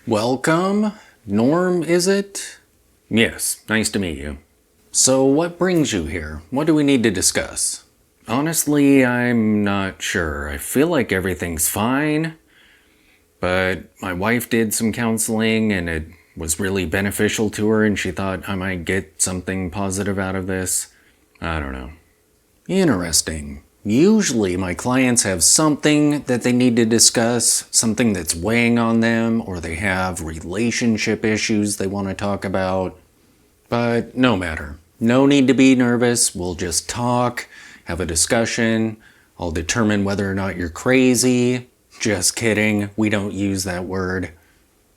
Welcome. Norm, is it? Yes, nice to meet you. So what brings you here? What do we need to discuss? Honestly, I'm not sure. I feel like everything's fine, but my wife did some counseling and it was really beneficial to her and she thought I might get something positive out of this. I don't know. Interesting. Usually my clients have something that they need to discuss, something that's weighing on them, or they have relationship issues they want to talk about. But no matter. No need to be nervous. We'll just talk, have a discussion. I'll determine whether or not you're crazy. Just kidding. We don't use that word.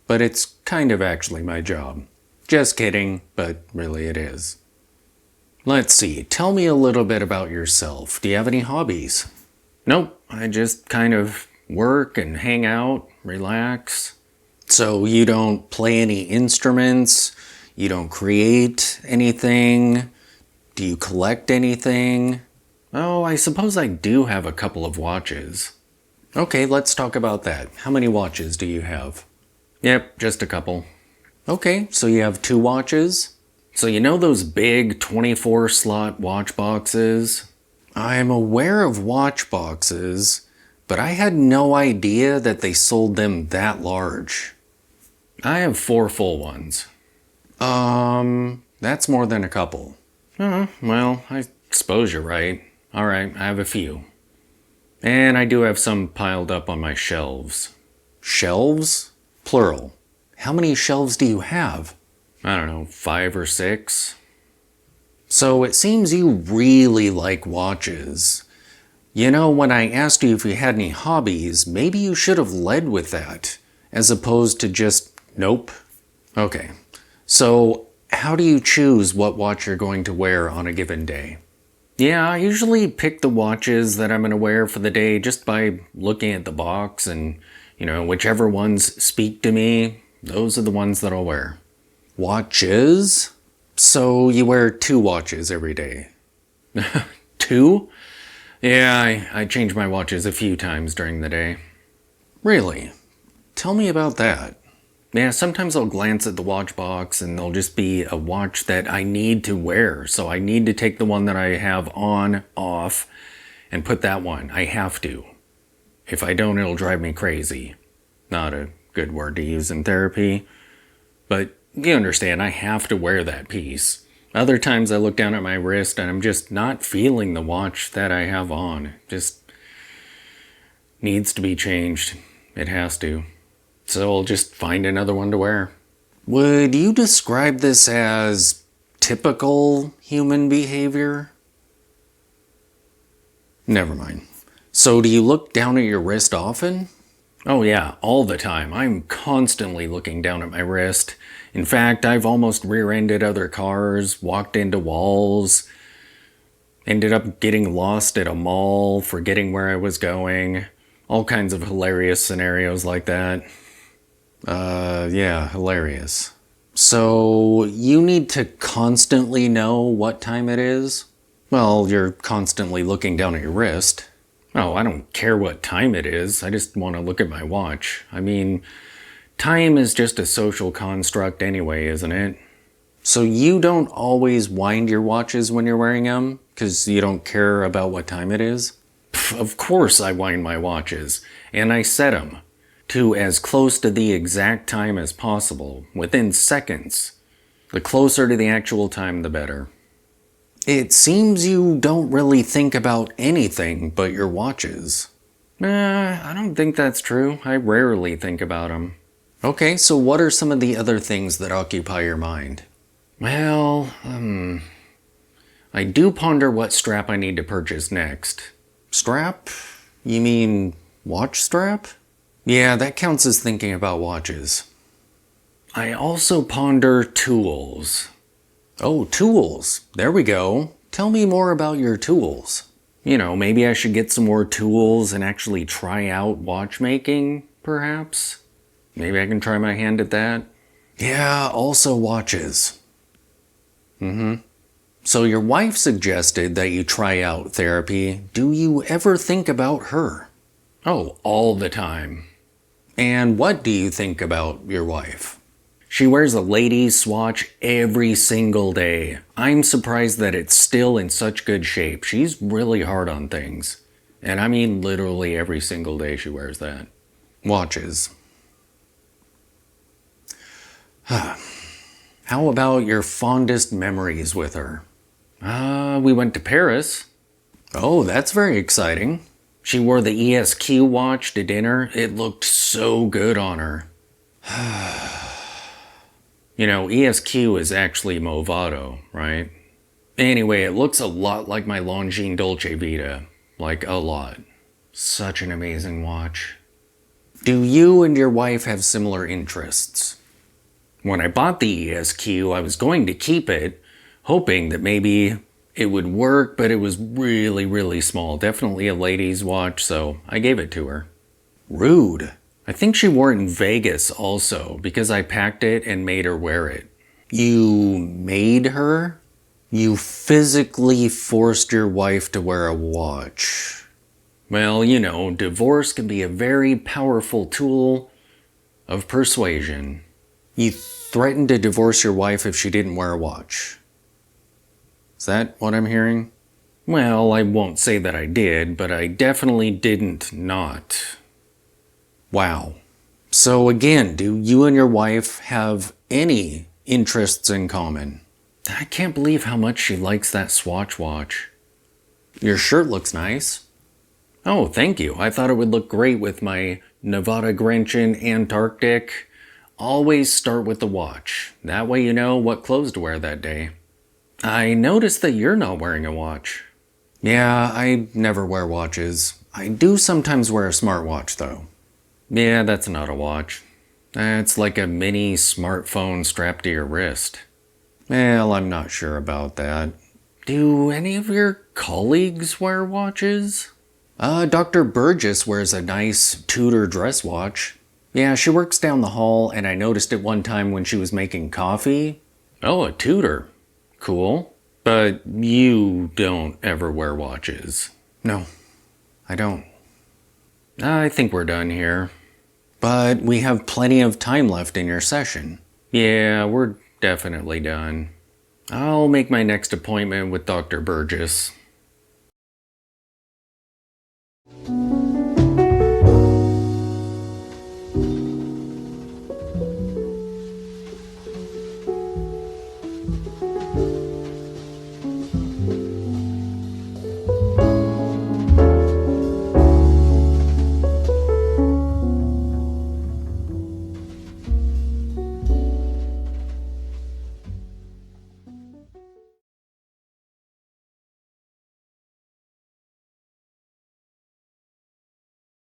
But it's kind of actually my job. Just kidding, but really it is. Let's see. Tell me a little bit about yourself. Do you have any hobbies? Nope, I just kind of work and hang out, relax. So you don't play any instruments? You don't create anything? Do you collect anything? Oh, I suppose I do have a couple of watches. Okay, let's talk about that. How many watches do you have? Yep, just a couple. Okay, so you have 2 watches? So you know those big 24-slot watch boxes? I'm aware of watch boxes, but I had no idea that they sold them that large. I have 4 full ones. That's more than a couple. Well, I suppose you're right. Alright, I have a few. And I do have some piled up on my shelves. Shelves? Plural. How many shelves do you have? I don't know, 5 or 6. So it seems you really like watches. You know, when I asked you if you had any hobbies, maybe you should have led with that, as opposed to just, nope. Okay, so how do you choose what watch you're going to wear on a given day? Yeah, I usually pick the watches that I'm going to wear for the day just by looking at the box and, whichever ones speak to me, those are the ones that I'll wear. Watches? So you wear 2 watches every day? 2? Yeah, I change my watches a few times during the day. Really? Tell me about that. Yeah, sometimes I'll glance at the watch box and there'll just be a watch that I need to wear. So I need to take the one that I have on, off, and put that one. I have to. If I don't, it'll drive me crazy. Not a good word to use in therapy. But you understand, I have to wear that piece. Other times I look down at my wrist and I'm just not feeling the watch that I have on. It just needs to be changed. It has to. So I'll just find another one to wear. Would you describe this as typical human behavior? Never mind. So do you look down at your wrist often? Oh yeah, all the time. I'm constantly looking down at my wrist. In fact, I've almost rear-ended other cars, walked into walls, ended up getting lost at a mall, forgetting where I was going. All kinds of hilarious scenarios like that. Yeah, hilarious. So you need to constantly know what time it is? Well, you're constantly looking down at your wrist. Oh, I don't care what time it is. I just want to look at my watch. I mean, time is just a social construct anyway, isn't it? So you don't always wind your watches when you're wearing them? Because you don't care about what time it is? Of course I wind my watches. And I set them to as close to the exact time as possible, within seconds. The closer to the actual time, the better. It seems you don't really think about anything but your watches. I don't think that's true. I rarely think about them. Okay, so what are some of the other things that occupy your mind? Well, I do ponder what strap I need to purchase next. Strap? You mean watch strap? Yeah, that counts as thinking about watches. I also ponder tools. Oh, tools. There we go. Tell me more about your tools. Maybe I should get some more tools and actually try out watchmaking, perhaps? Maybe I can try my hand at that? Yeah, also watches. So your wife suggested that you try out therapy. Do you ever think about her? Oh, all the time. And what do you think about your wife? She wears a ladies' watch every single day. I'm surprised that it's still in such good shape. She's really hard on things. And I mean literally every single day she wears that. Watches. How about your fondest memories with her? We went to Paris. Oh, that's very exciting. She wore the ESQ watch to dinner. It looked so good on her. You know, ESQ is actually Movado, right? Anyway, it looks a lot like my Longines Dolce Vita. Like, a lot. Such an amazing watch. Do you and your wife have similar interests? When I bought the ESQ, I was going to keep it, hoping that maybe it would work, but it was really, really small. Definitely a lady's watch, so I gave it to her. Rude. I think she wore it in Vegas also, because I packed it and made her wear it. You made her? You physically forced your wife to wear a watch. Well, you know, divorce can be a very powerful tool of persuasion. You threatened to divorce your wife if she didn't wear a watch. Is that what I'm hearing? Well, I won't say that I did, but I definitely didn't not. Wow. So again, do you and your wife have any interests in common? I can't believe how much she likes that Swatch watch. Your shirt looks nice. Oh, thank you. I thought it would look great with my Nevada Grinch Antarctic. Always start with the watch. That way you know what clothes to wear that day. I noticed that you're not wearing a watch. Yeah, I never wear watches. I do sometimes wear a smartwatch though. Yeah, that's not a watch. That's like a mini smartphone strapped to your wrist. Well, I'm not sure about that. Do any of your colleagues wear watches? Dr. Burgess wears a nice Tudor dress watch. Yeah, she works down the hall, and I noticed it one time when she was making coffee. Oh, a Tudor. Cool. But you don't ever wear watches. No, I don't. I think we're done here. But we have plenty of time left in your session. Yeah, we're definitely done. I'll make my next appointment with Dr. Burgess.